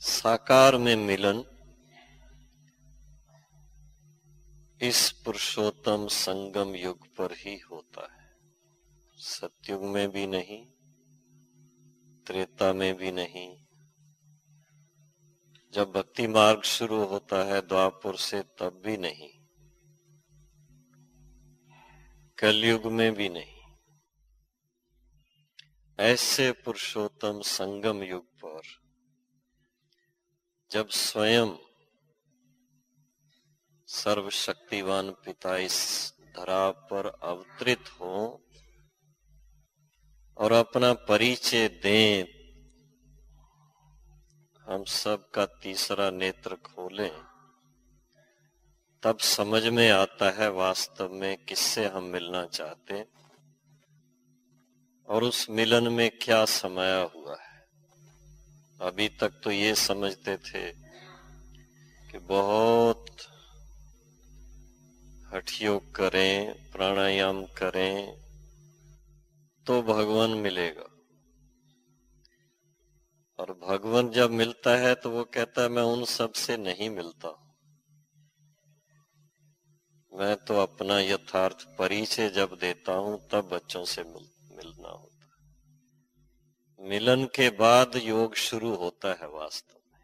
साकार में मिलन इस पुरुषोत्तम संगम युग पर ही होता है। सतयुग में भी नहीं, त्रेता में भी नहीं, जब भक्ति मार्ग शुरू होता है द्वापर से तब भी नहीं, कलयुग में भी नहीं। ऐसे पुरुषोत्तम संगम युग पर जब स्वयं सर्वशक्तिवान पिता इस धरा पर अवतरित हो और अपना परिचय दें, हम सब का तीसरा नेत्र खोलें, तब समझ में आता है वास्तव में किससे हम मिलना चाहते और उस मिलन में क्या समाया हुआ है। अभी तक तो ये समझते थे कि बहुत हठ योग करें, प्राणायाम करें तो भगवान मिलेगा, और भगवान जब मिलता है तो वो कहता है मैं उन सब से नहीं मिलता, मैं तो अपना यथार्थ परिचय जब देता हूं तब बच्चों से मिलना होता है। मिलन के बाद योग शुरू होता है वास्तव में,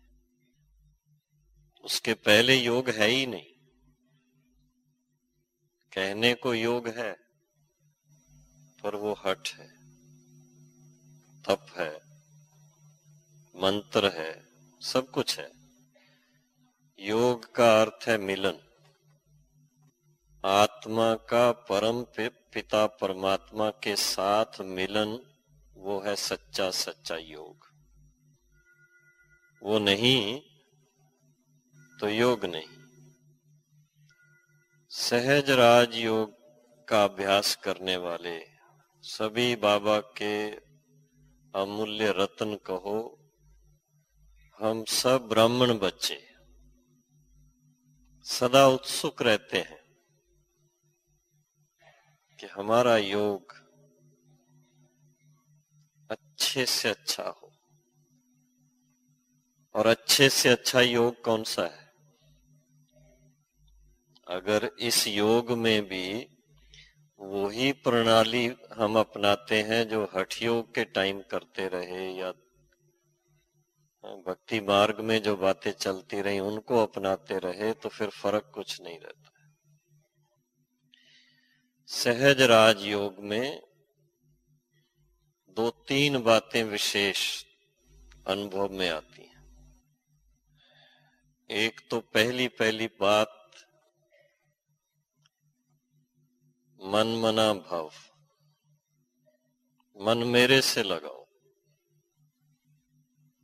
उसके पहले योग है ही नहीं। कहने को योग है पर वो हठ है, तप है, मंत्र है, सब कुछ है। योग का अर्थ है मिलन, आत्मा का परम पिता परमात्मा के साथ मिलन, वो है सच्चा सच्चा योग। वो नहीं तो योग नहीं। सहज राज योग का अभ्यास करने वाले सभी बाबा के अमूल्य रत्न कहो, हम सब ब्राह्मण बच्चे सदा उत्सुक रहते हैं कि हमारा योग अच्छे से अच्छा हो। और अच्छे से अच्छा योग कौन सा है? अगर इस योग में भी वही प्रणाली हम अपनाते हैं जो हठ योग के टाइम करते रहे या भक्ति मार्ग में जो बातें चलती रही उनको अपनाते रहे, तो फिर फर्क कुछ नहीं रहता। सहज राज योग में दो तीन बातें विशेष अनुभव में आती हैं। एक तो पहली बात मन मना भाव, मन मेरे से लगाओ।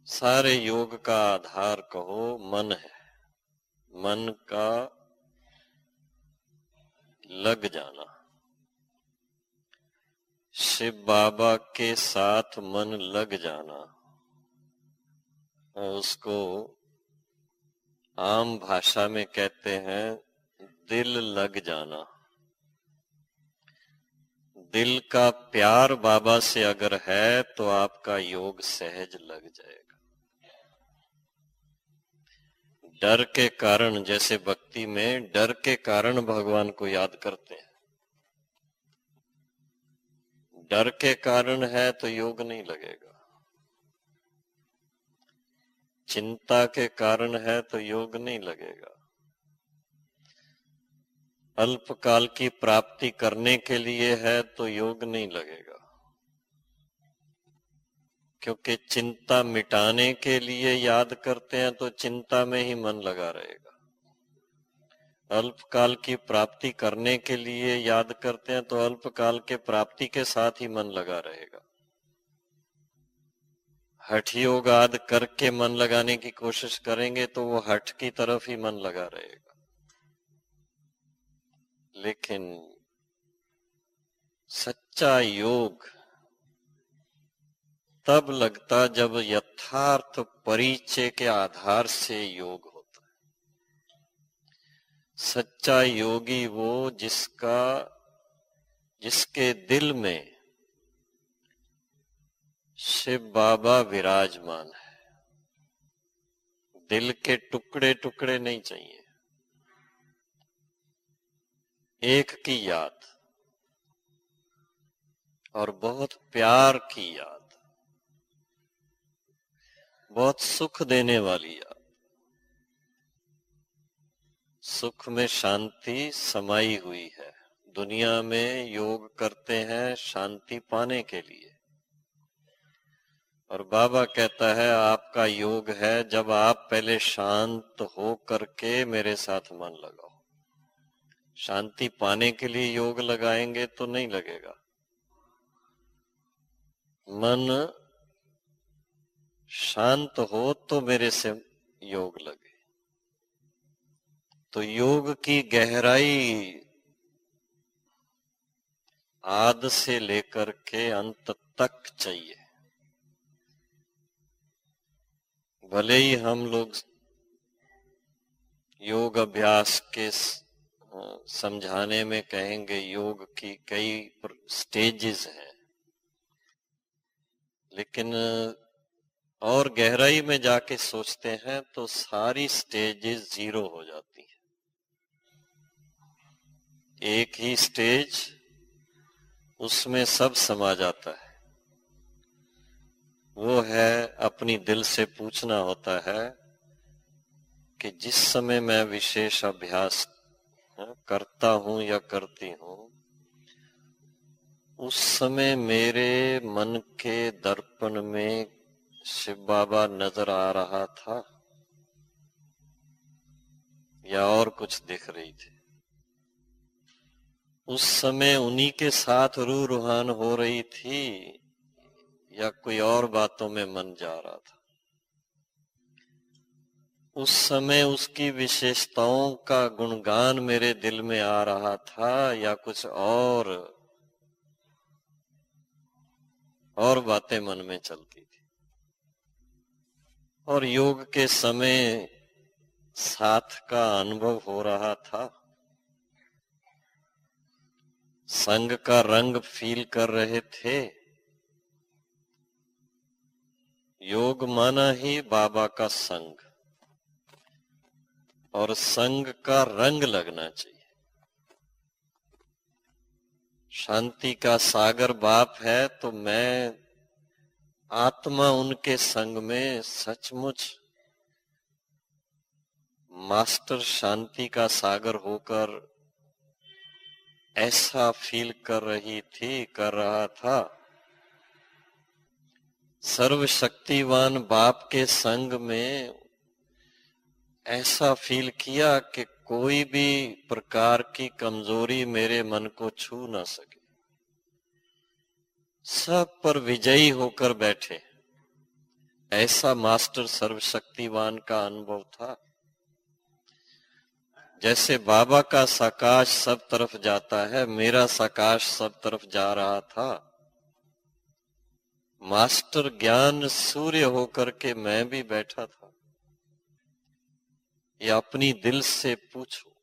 सारे योग का आधार कहो मन है, मन का लग जाना। शिव बाबा के साथ मन लग जाना, उसको आम भाषा में कहते हैं दिल लग जाना। दिल का प्यार बाबा से अगर है तो आपका योग सहज लग जाएगा। डर के कारण, जैसे भक्ति में डर के कारण भगवान को याद करते हैं, डर के कारण है तो योग नहीं लगेगा। चिंता के कारण है तो योग नहीं लगेगा। अल्पकाल की प्राप्ति करने के लिए है तो योग नहीं लगेगा, क्योंकि चिंता मिटाने के लिए याद करते हैं तो चिंता में ही मन लगा रहेगा। अल्पकाल की प्राप्ति करने के लिए याद करते हैं तो अल्पकाल के प्राप्ति के साथ ही मन लगा रहेगा। हठ योग आदि करके मन लगाने की कोशिश करेंगे तो वो हठ की तरफ ही मन लगा रहेगा। लेकिन सच्चा योग तब लगता जब यथार्थ परिचय के आधार से योग होता है। सच्चा योगी वो जिसके दिल में शिव बाबा विराजमान है। दिल के टुकड़े टुकड़े नहीं चाहिए, एक की याद और बहुत प्यार की याद, बहुत सुख देने वाली याद। सुख में शांति समाई हुई है। दुनिया में योग करते हैं शांति पाने के लिए, और बाबा कहता है आपका योग है जब आप पहले शांत हो करके मेरे साथ मन लगाओ। शांति पाने के लिए योग लगाएंगे तो नहीं लगेगा। मन शांत हो तो मेरे से योग लगे। तो योग की गहराई आद से लेकर के अंत तक चाहिए। भले ही हम लोग योग अभ्यास के समझाने में कहेंगे योग की कई स्टेजेस हैं, लेकिन और गहराई में जाके सोचते हैं तो सारी स्टेजेस जीरो हो जाती हैं। एक ही स्टेज, उसमें सब समा जाता है। वो है अपनी दिल से पूछना होता है कि जिस समय मैं विशेष अभ्यास करता हूं या करती हूं, उस समय मेरे मन के दर्पण में शिव बाबा नजर आ रहा था या और कुछ दिख रही थी। उस समय उन्हीं के साथ रूह रुहान हो रही थी या कोई और बातों में मन जा रहा था। उस समय उसकी विशेषताओं का गुणगान मेरे दिल में आ रहा था या कुछ और बातें मन में चलती थी। और योग के समय साथ का अनुभव हो रहा था, संग का रंग फील कर रहे थे। योग माना ही बाबा का संग, और संग का रंग लगना चाहिए। शांति का सागर बाप है तो मैं आत्मा उनके संग में सचमुच मास्टर शांति का सागर होकर ऐसा फील कर रहा था। सर्वशक्तिवान बाप के संग में ऐसा फील किया कि कोई भी प्रकार की कमजोरी मेरे मन को छू ना सके। सब पर विजयी होकर बैठे, ऐसा मास्टर सर्वशक्तिवान का अनुभव था। जैसे बाबा का सकाश सब तरफ जाता है, मेरा सकाश सब तरफ जा रहा था। मास्टर ज्ञान सूर्य होकर के मैं भी बैठा था। ये अपनी दिल से पूछो,